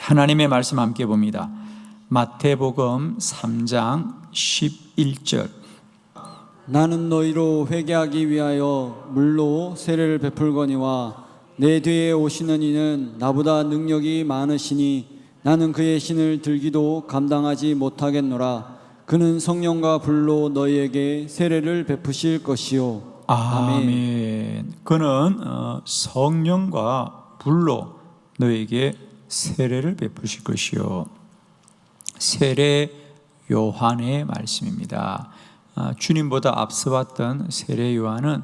하나님의 말씀 함께 봅니다. 마태복음 3장 11절. 나는 너희로 회개하기 위하여 물로 세례를 베풀거니와 내 뒤에 오시는 이는 나보다 능력이 많으시니 나는 그의 신을 들기도 감당하지 못하겠노라. 그는 성령과 불로 너희에게 세례를 베푸실 것이요. 아멘. 그는 성령과 불로 너에게 세례를 베푸실 것이요. 세례 요한의 말씀입니다. 주님보다 앞서 왔던 세례 요한은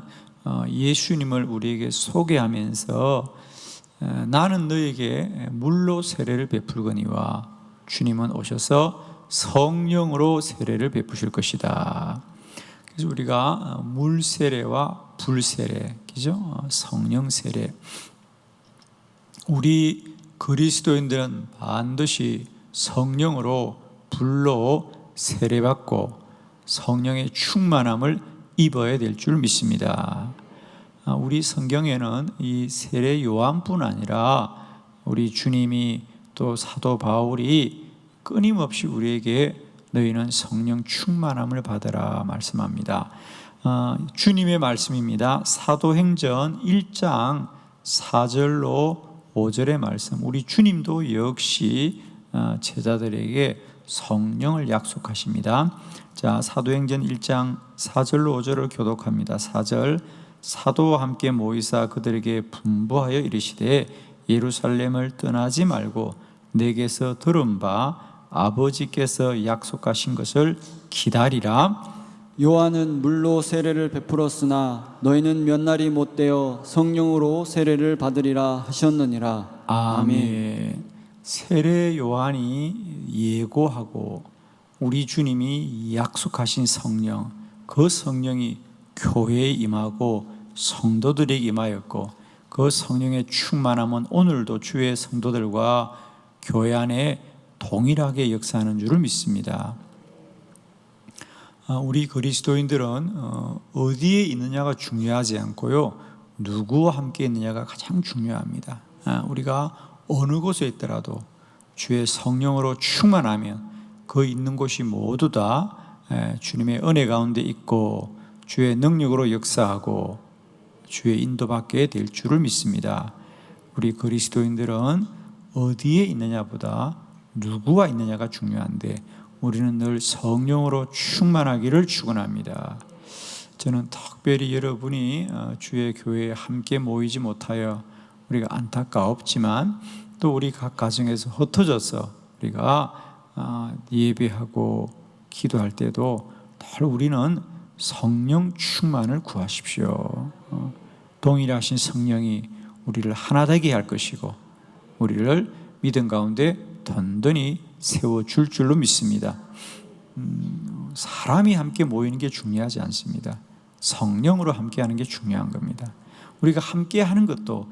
예수님을 우리에게 소개하면서 나는 너에게 물로 세례를 베풀거니와 주님은 오셔서 성령으로 세례를 베푸실 것이다. 그래서 우리가 물 세례와 불 세례, 그죠? 성령 세례. 우리 그리스도인들은 반드시 성령으로 불로 세례받고 성령의 충만함을 입어야 될 줄 믿습니다. 우리 성경에는 이 세례 요한뿐 아니라 우리 주님이 또 사도 바울이 끊임없이 우리에게 너희는 성령 충만함을 받으라 말씀합니다. 주님의 말씀입니다. 사도행전 1장 4절로 5절의 말씀. 우리 주님도 역시 제자들에게 성령을 약속하십니다. 자, 사도행전 1장 4절로 5절을 교독합니다. 4절. 사도와 함께 모이사 그들에게 분부하여 이르시되 예루살렘을 떠나지 말고 내게서 들은 바 아버지께서 약속하신 것을 기다리라. 요한은 물로 세례를 베풀었으나 너희는 몇 날이 못되어 성령으로 세례를 받으리라 하셨느니라. 아멘. 세례 요한이 예고하고 우리 주님이 약속하신 성령, 그 성령이 교회에 임하고 성도들에게 임하였고 그 성령의 충만함은 오늘도 주의 성도들과 교회 안에 동일하게 역사하는 줄을 믿습니다. 우리 그리스도인들은 어디에 있느냐가 중요하지 않고요, 누구와 함께 있느냐가 가장 중요합니다. 우리가 어느 곳에 있더라도 주의 성령으로 충만하면 그 있는 곳이 모두 다 주님의 은혜 가운데 있고 주의 능력으로 역사하고 주의 인도받게 될 줄을 믿습니다. 우리 그리스도인들은 어디에 있느냐보다 누구와 있느냐가 중요한데 우리는 늘 성령으로 충만하기를 축원합니다. 저는 특별히 여러분이 주의 교회에 함께 모이지 못하여 우리가 안타까웠지만 또 우리 각 가정에서 흩어져서 우리가 예배하고 기도할 때도 늘 우리는 성령 충만을 구하십시오. 동일하신 성령이 우리를 하나 되게 할 것이고 우리를 믿음 가운데 든든히 세워줄 줄로 믿습니다. 사람이 함께 모이는 게 중요하지 않습니다. 성령으로 함께하는 게 중요한 겁니다. 우리가 함께하는 것도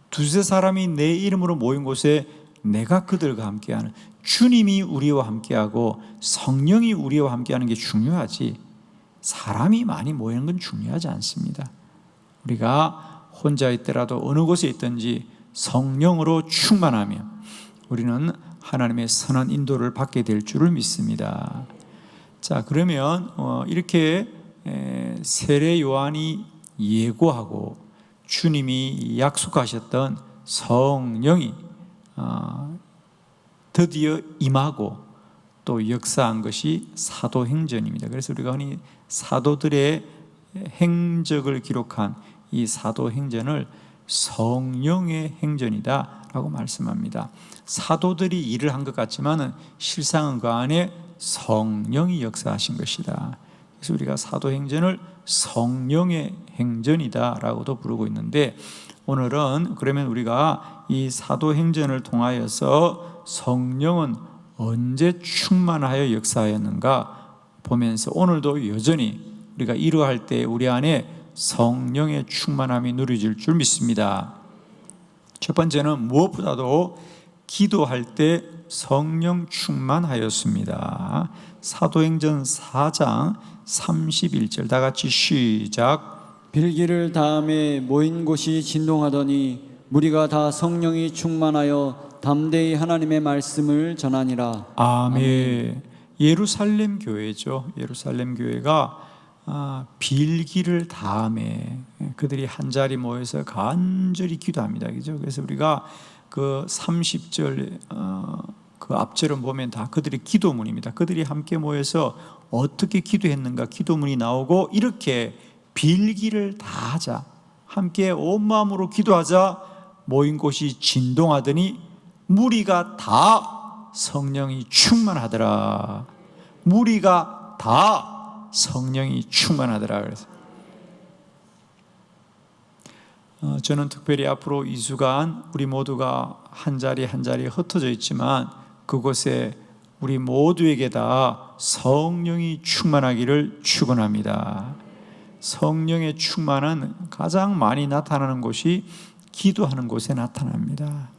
두세 사람이 내 이름으로 모인 곳에 내가 그들과 함께하는, 주님이 우리와 함께하고 성령이 우리와 함께하는 게 중요하지 사람이 많이 모이는 건 중요하지 않습니다. 우리가 혼자 있더라도 어느 곳에 있든지 성령으로 충만하면 우리는 하나님의 선한 인도를 받게 될 줄을 믿습니다. 자, 그러면 이렇게 세례 요한이 예고하고 주님이 약속하셨던 성령이 드디어 임하고 또 역사한 것이 사도행전입니다. 그래서 우리가 흔히 사도들의 행적을 기록한 이 사도행전을 성령의 행전이다 라고 말씀합니다. 사도들이 일을 한 것 같지만 실상은 그 안에 성령이 역사하신 것이다. 그래서 우리가 사도행전을 성령의 행전이다 라고도 부르고 있는데, 오늘은 그러면 우리가 이 사도행전을 통하여서 성령은 언제 충만하여 역사하였는가 보면서 오늘도 여전히 우리가 이러할 때 우리 안에 성령의 충만함이 누려질 줄 믿습니다. 첫 번째는 무엇보다도 기도할 때 성령 충만하였습니다. 사도행전 4장 31절 다 같이 시작. 빌기를 다음에 모인 곳이 진동하더니 무리가 다 성령이 충만하여 담대히 하나님의 말씀을 전하니라. 아멘. 예루살렘 교회죠. 예루살렘 교회가 빌기를 다음에 그들이 한 자리 모여서 간절히 기도합니다. 그죠? 그래서 우리가 그 30절 그 앞절을 보면 다 그들의 기도문입니다. 그들이 함께 모여서 어떻게 기도했는가 기도문이 나오고 이렇게 빌기를 다 하자. 함께 온 마음으로 기도하자. 모인 곳이 진동하더니 무리가 다 성령이 충만하더라. 무리가 다 성령이 충만하더라. 그래서 저는 특별히 앞으로 2주간 우리 모두가 한 자리 한 자리 흩어져 있지만 그곳에 우리 모두에게 다 성령이 충만하기를 축원합니다. 성령의 충만은 가장 많이 나타나는 곳이 기도하는 곳에 나타납니다.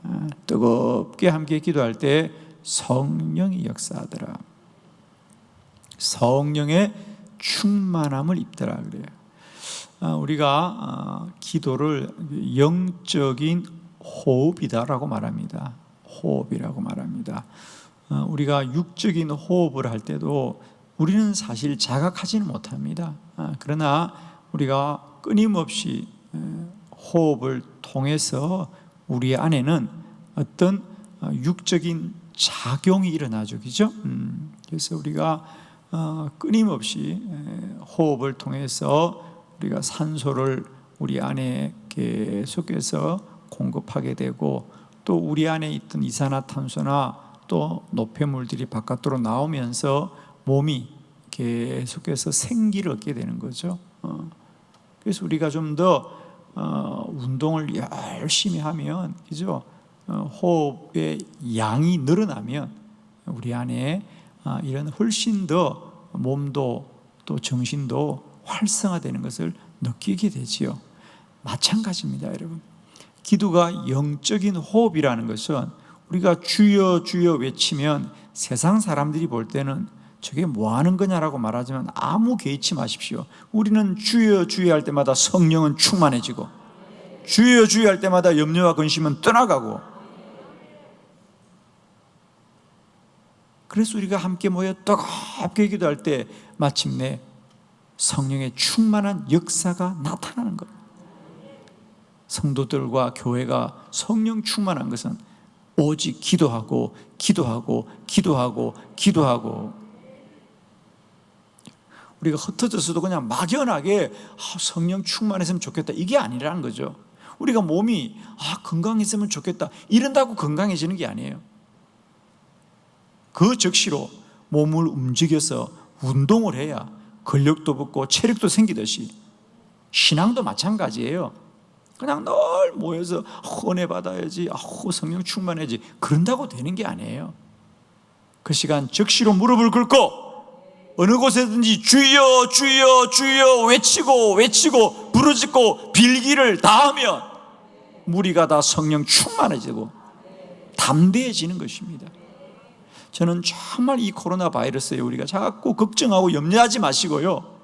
뜨겁게 함께 기도할 때 성령이 역사하더라. 성령의 충만함을 입더라 그래요. 우리가 기도를 영적인 호흡이다라고 말합니다. 호흡이라고 말합니다. 우리가 육적인 호흡을 할 때도 우리는 사실 자각하지는 못합니다. 그러나 우리가 끊임없이 호흡을 통해서 우리 안에는 어떤 육적인 작용이 일어나죠. 그죠? 그래서 우리가 끊임없이 호흡을 통해서 우리가 산소를 우리 안에 계속해서 공급하게 되고 또 우리 안에 있던 이산화탄소나 또 노폐물들이 바깥으로 나오면서 몸이 계속해서 생기를 얻게 되는 거죠. 그래서 우리가 좀 더 운동을 열심히 하면, 그죠? 호흡의 양이 늘어나면 우리 안에 이런 훨씬 더 몸도 또 정신도 활성화되는 것을 느끼게 되지요. 마찬가지입니다, 여러분. 기도가 영적인 호흡이라는 것은 우리가 주여 주여 외치면 세상 사람들이 볼 때는 저게 뭐 하는 거냐라고 말하지만 아무 개의치 마십시오. 우리는 주여 주여 할 때마다 성령은 충만해지고 주여 주여 할 때마다 염려와 근심은 떠나가고, 그래서 우리가 함께 모여 뜨겁게 기도할 때 마침내 성령의 충만한 역사가 나타나는 겁니다. 성도들과 교회가 성령 충만한 것은 오직 기도하고 기도하고 기도하고 기도하고, 우리가 흩어져서도 그냥 막연하게 성령 충만했으면 좋겠다 이게 아니라는 거죠. 우리가 몸이 건강했으면 좋겠다 이런다고 건강해지는 게 아니에요. 그 즉시로 몸을 움직여서 운동을 해야 근력도 붙고 체력도 생기듯이 신앙도 마찬가지예요. 그냥 늘 모여서 은혜 받아야지, 성령 충만해야지 그런다고 되는 게 아니에요. 그 시간 즉시로 무릎을 꿇고 어느 곳에든지 주여 주여 주여 외치고 외치고 부르짖고 빌기를 다 하면 무리가 다 성령 충만해지고 담대해지는 것입니다. 저는 정말 이 코로나 바이러스에 우리가 자꾸 걱정하고 염려하지 마시고요,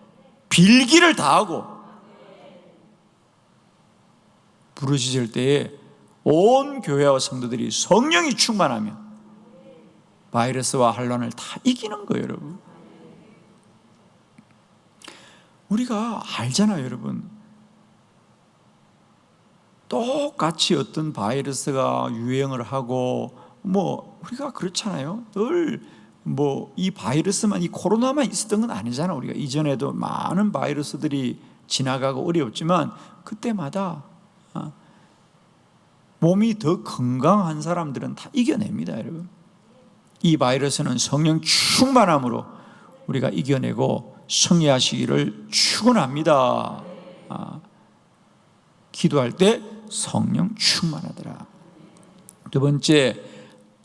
빌기를 다 하고 부르짖을 때에 온 교회와 성도들이 성령이 충만하면 바이러스와 환란을 다 이기는 거예요, 여러분. 우리가 알잖아요, 여러분. 똑같이 어떤 바이러스가 유행을 하고 우리가 그렇잖아요. 늘 이 바이러스만, 이 코로나만 있었던 건 아니잖아. 우리가 이전에도 많은 바이러스들이 지나가고 어려웠지만 그때마다 몸이 더 건강한 사람들은 다 이겨냅니다, 여러분. 이 바이러스는 성령 충만함으로 우리가 이겨내고 승리하시기를 축원합니다. 기도할 때 성령 충만하더라. 두 번째,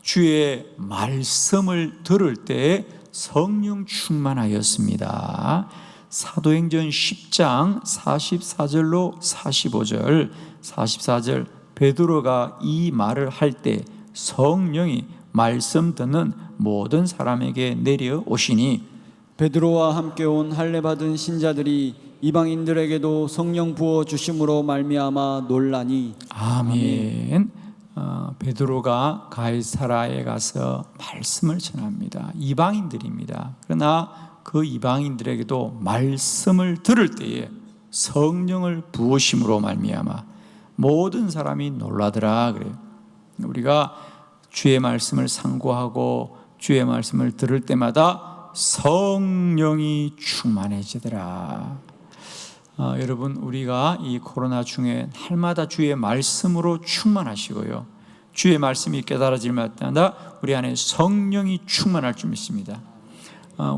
주의 말씀을 들을 때 성령 충만하였습니다. 사도행전 10장 44절로 45절, 44절, 베드로가 이 말을 할 때 성령이 말씀 듣는 모든 사람에게 내려오시니 베드로와 함께 온 할례 받은 신자들이 이방인들에게도 성령 부어 주심으로 말미암아 놀라니. 아멘. 베드로가 가이사라에 가서 말씀을 전합니다. 이방인들입니다. 그러나 그 이방인들에게도 말씀을 들을 때에 성령을 부으심으로 말미암아 모든 사람이 놀라더라 그래요. 우리가 주의 말씀을 상고하고 주의 말씀을 들을 때마다 성령이 충만해지더라. 여러분, 우리가 이 코로나 중에 날마다 주의 말씀으로 충만하시고요, 주의 말씀이 깨달아질 때마다 우리 안에 성령이 충만할 줄 믿습니다.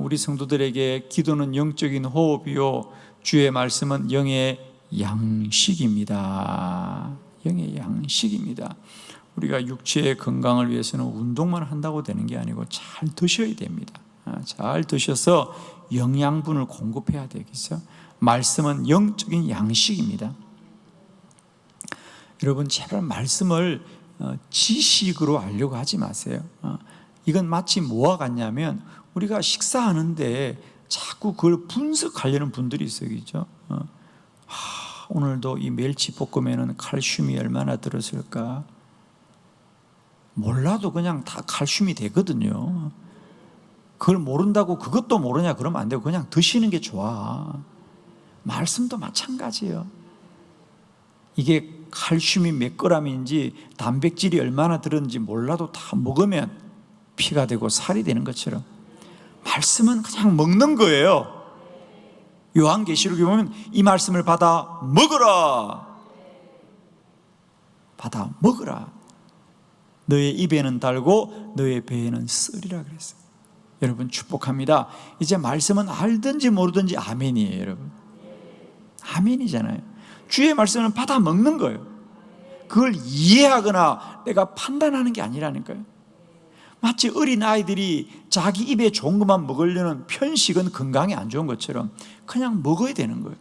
우리 성도들에게 기도는 영적인 호흡이요, 주의 말씀은 영의 양식입니다. 영의 양식입니다. 우리가 육체의 건강을 위해서는 운동만 한다고 되는 게 아니고 잘 드셔야 됩니다. 잘 드셔서 영양분을 공급해야 되겠죠. 말씀은 영적인 양식입니다. 여러분, 제발 말씀을 지식으로 알려고 하지 마세요. 이건 마치 뭐와 같냐면 우리가 식사하는데 자꾸 그걸 분석하려는 분들이 있어요. 그죠? 오늘도 이 멸치볶음에는 칼슘이 얼마나 들었을까? 몰라도 그냥 다 칼슘이 되거든요. 그걸 모른다고 그것도 모르냐 그러면 안 되고 그냥 드시는 게 좋아. 말씀도 마찬가지예요. 이게 칼슘이 몇 그램인지 단백질이 얼마나 들었는지 몰라도 다 먹으면 피가 되고 살이 되는 것처럼 말씀은 그냥 먹는 거예요. 요한계시록에 보면 이 말씀을 받아 먹으라. 받아 먹으라. 너의 입에는 달고 너의 배에는 쓰리라 그랬어요. 여러분, 축복합니다. 이제 말씀은 알든지 모르든지 아멘이에요. 여러분, 아멘이잖아요. 주의 말씀은 받아 먹는 거예요. 그걸 이해하거나 내가 판단하는 게 아니라니까요. 마치 어린 아이들이 자기 입에 좋은 것만 먹으려는 편식은 건강에 안 좋은 것처럼 그냥 먹어야 되는 거예요.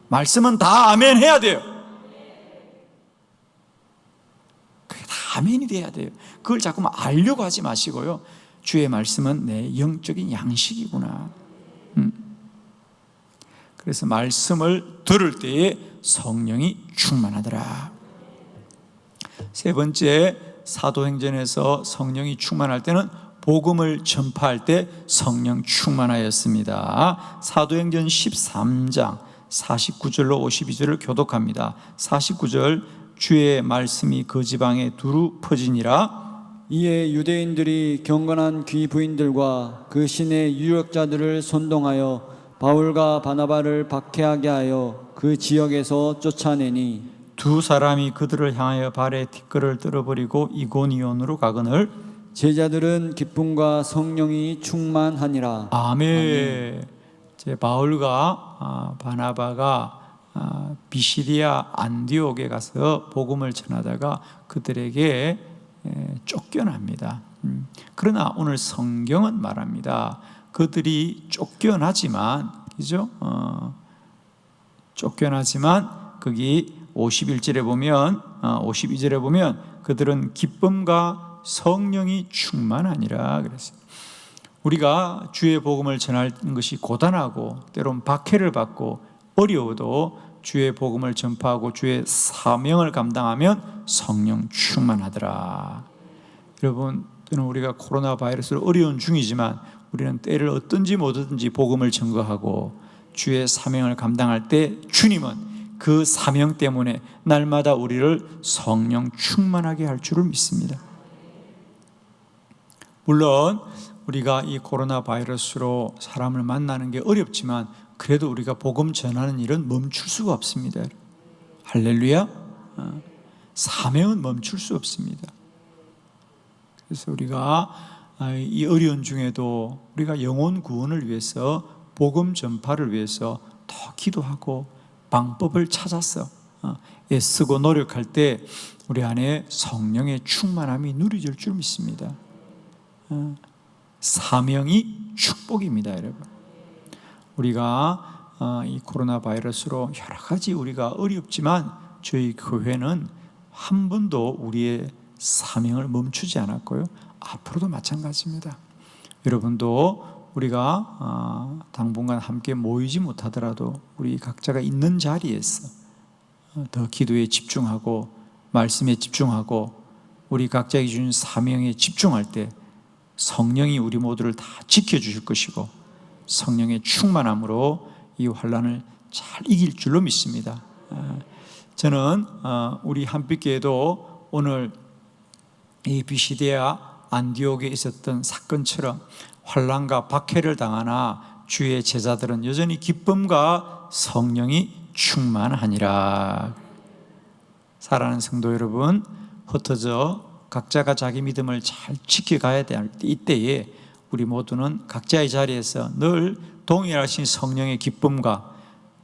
말씀은 다 아멘 해야 돼요. 그게 다 아멘이 돼야 돼요. 그걸 자꾸만 알려고 하지 마시고요, 주의 말씀은 내 영적인 양식이구나. 그래서 말씀을 들을 때에 성령이 충만하더라. 세 번째, 사도행전에서 성령이 충만할 때는 복음을 전파할 때 성령 충만하였습니다. 사도행전 13장 49절로 52절을 교독합니다. 49절, 주의 말씀이 그 지방에 두루 퍼지니라. 이에 유대인들이 경건한 귀 부인들과 그 신의 유력자들을 선동하여 바울과 바나바를 박해하게 하여 그 지역에서 쫓아내니 두 사람이 그들을 향하여 발에 티끌을 떨어버리고 이고니온으로 가거늘 제자들은 기쁨과 성령이 충만하니라. 아멘. 이제 바울과 바나바가 비시디아 안디옥에 가서 복음을 전하다가 그들에게 쫓겨납니다. 그러나 오늘 성경은 말합니다. 그들이 쫓겨나지만, 그죠? 쫓겨나지만 거기 51절에 보면 52절에 보면 그들은 기쁨과 성령이 충만하니라 그랬어요. 우리가 주의 복음을 전하는 것이 고단하고 때론 박해를 받고 어려워도 주의 복음을 전파하고 주의 사명을 감당하면 성령 충만하더라. 여러분, 때는 우리가 코로나 바이러스로 어려운 중이지만 우리는 때를 얻든지 못 얻든지 복음을 전거하고 주의 사명을 감당할 때 주님은 그 사명 때문에 날마다 우리를 성령 충만하게 할 줄을 믿습니다. 물론 우리가 이 코로나 바이러스로 사람을 만나는 게 어렵지만 그래도 우리가 복음 전하는 일은 멈출 수가 없습니다. 할렐루야. 사명은 멈출 수 없습니다. 그래서 우리가 이 어려운 중에도 우리가 영혼 구원을 위해서 복음 전파를 위해서 더 기도하고 방법을 찾아서 애쓰고 노력할 때 우리 안에 성령의 충만함이 누려질 줄 믿습니다. 사명이 축복입니다, 여러분. 우리가 이 코로나 바이러스로 여러 가지 우리가 어렵지만 저희 교회는 한 번도 우리의 사명을 멈추지 않았고요, 앞으로도 마찬가지입니다. 여러분도 우리가 당분간 함께 모이지 못하더라도 우리 각자가 있는 자리에서 더 기도에 집중하고 말씀에 집중하고 우리 각자에게 주신 사명에 집중할 때 성령이 우리 모두를 다 지켜주실 것이고 성령의 충만함으로 이 환난을 잘 이길 줄로 믿습니다. 저는 우리 한빛교회도 오늘 이 비시디아 안디옥에 있었던 사건처럼 환난과 박해를 당하나 주의 제자들은 여전히 기쁨과 성령이 충만하니라. 사랑하는 성도 여러분, 흩어져 각자가 자기 믿음을 잘 지켜가야 될 이때에 우리 모두는 각자의 자리에서 늘 동일하신 성령의 기쁨과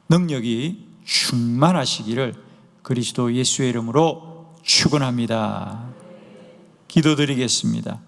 능력이 충만하시기를 그리스도 예수의 이름으로 축원합니다. 기도드리겠습니다.